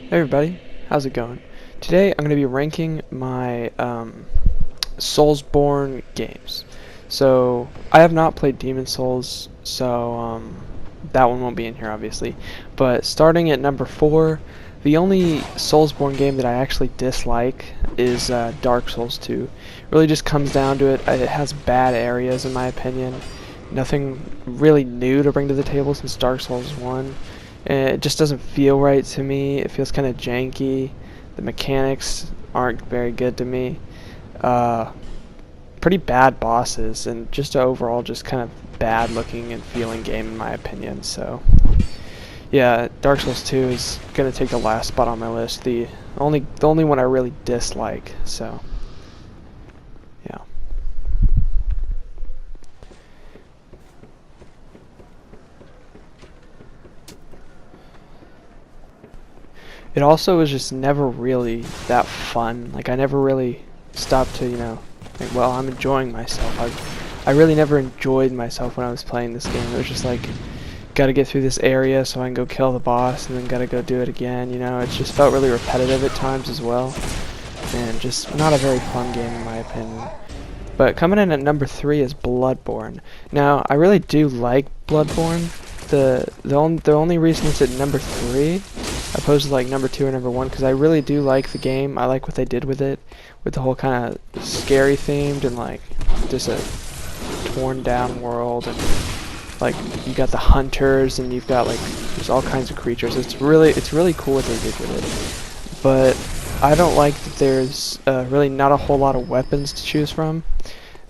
Hey everybody, how's it going? Today I'm going to be ranking my SoulsBorne games. So I have not played Demon Souls, so that one won't be in here obviously. But starting at number 4, the only SoulsBorne game that I actually dislike is Dark Souls 2. It really just comes down to it. It has bad areas in my opinion. Nothing really new to bring to the table since Dark Souls 1. It just doesn't feel right to me. It feels kind of janky. The mechanics aren't very good to me. Pretty bad bosses, and just overall just kind of bad looking and feeling game in my opinion. So yeah, Dark Souls 2 is gonna take the last spot on my list. The only one I really dislike. So yeah. It also was just never really that fun. Like, I never really stopped to, think, well, I'm enjoying myself. I really never enjoyed myself when I was playing this game. It was just like, gotta get through this area so I can go kill the boss, and then gotta go do it again, It just felt really repetitive at times as well. And just not a very fun game in my opinion. But coming in at number 3 is Bloodborne. Now, I really do like Bloodborne. The only reason it's at number 3 opposed to like number 2 or number 1, because I really do like the game. I like what they did with it, with the whole kind of scary themed and like just a torn down world, and like you got the hunters and you've got like there's all kinds of creatures. It's really cool what they did with it. But I don't like that there's really not a whole lot of weapons to choose from.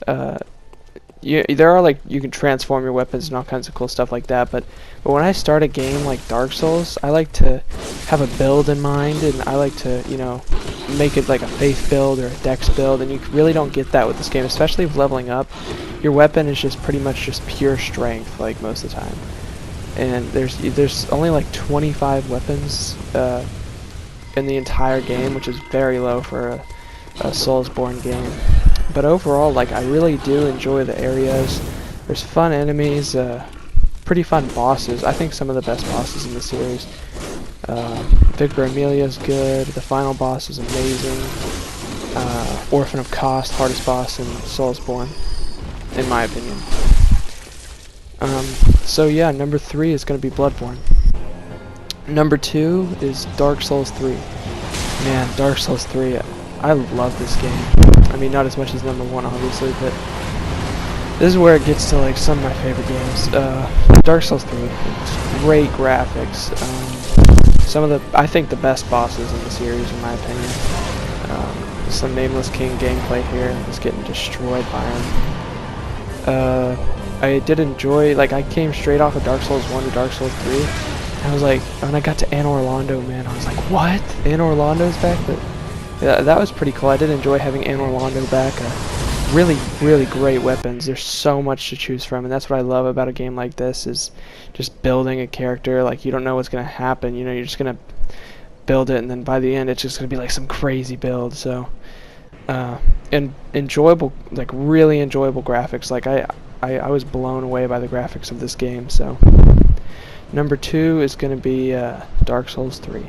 There are like you can transform your weapons and all kinds of cool stuff like that, but when I start a game like Dark Souls, I like to have a build in mind, and I like to make it like a faith build or a dex build, and you really don't get that with this game, especially with leveling up. Your weapon is just pretty much just pure strength like most of the time, and there's only like 25 weapons in the entire game, which is very low for a Soulsborne game. But overall, like, I really do enjoy the areas. There's fun enemies, pretty fun bosses. I think some of the best bosses in the series. Victor Amelia's good. The final boss is amazing. Orphan of Kost, hardest boss in Soulsborne, in my opinion. So yeah, number 3 is going to be Bloodborne. Number 2 is Dark Souls 3. Man, Dark Souls 3, I love this game. I mean, not as much as number 1, obviously, but this is where it gets to like some of my favorite games. Dark Souls 3, great graphics. I think the best bosses in the series, in my opinion. Some Nameless King gameplay here, just getting destroyed by him. I did enjoy, like, I came straight off of Dark Souls 1 to Dark Souls 3, and I was like, when I got to Anor Londo, man, I was like, what? Anor Londo's back? But yeah, that was pretty cool. I did enjoy having Anor Londo back. Really great weapons. There's so much to choose from, and that's what I love about a game like this, is just building a character. Like, you don't know what's going to happen. You're just going to build it, and then by the end, it's just going to be like some crazy build. So, and enjoyable, like really enjoyable graphics. Like, I was blown away by the graphics of this game. So, number 2 is going to be Dark Souls 3.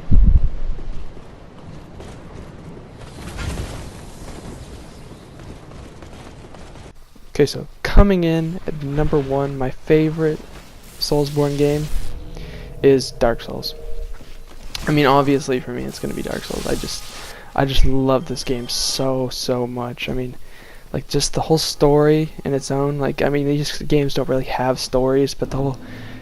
Okay, so coming in at number 1, my favorite Soulsborne game is Dark Souls. I mean, obviously for me it's gonna be Dark Souls. I just love this game so much. I mean, like, just the whole story in its own. Like, I mean, these games don't really have stories, but the whole,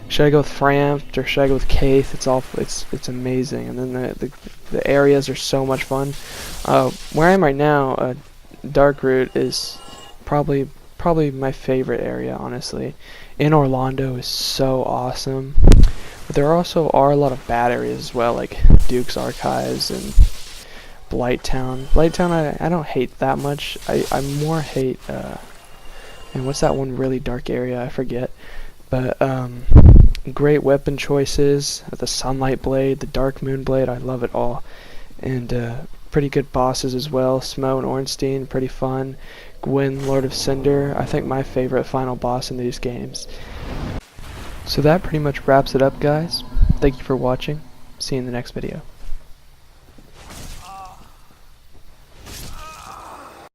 should I go with Frampt or should I go with Kaith? It's amazing. And then the areas are so much fun. Where I am right now, Darkroot is probably my favorite area, honestly. In Orlando is so awesome, but there also are a lot of bad areas as well, like Duke's Archives and Blighttown. Blighttown I don't hate that much. I more hate and what's that one really dark area, I forget, but great weapon choices, the Sunlight Blade, the Dark Moon Blade, I love it all. And pretty good bosses as well. Smo and Ornstein, pretty fun. Gwyn, Lord of Cinder, I think my favorite final boss in these games. So that pretty much wraps it up, guys. Thank you for watching. See you in the next video.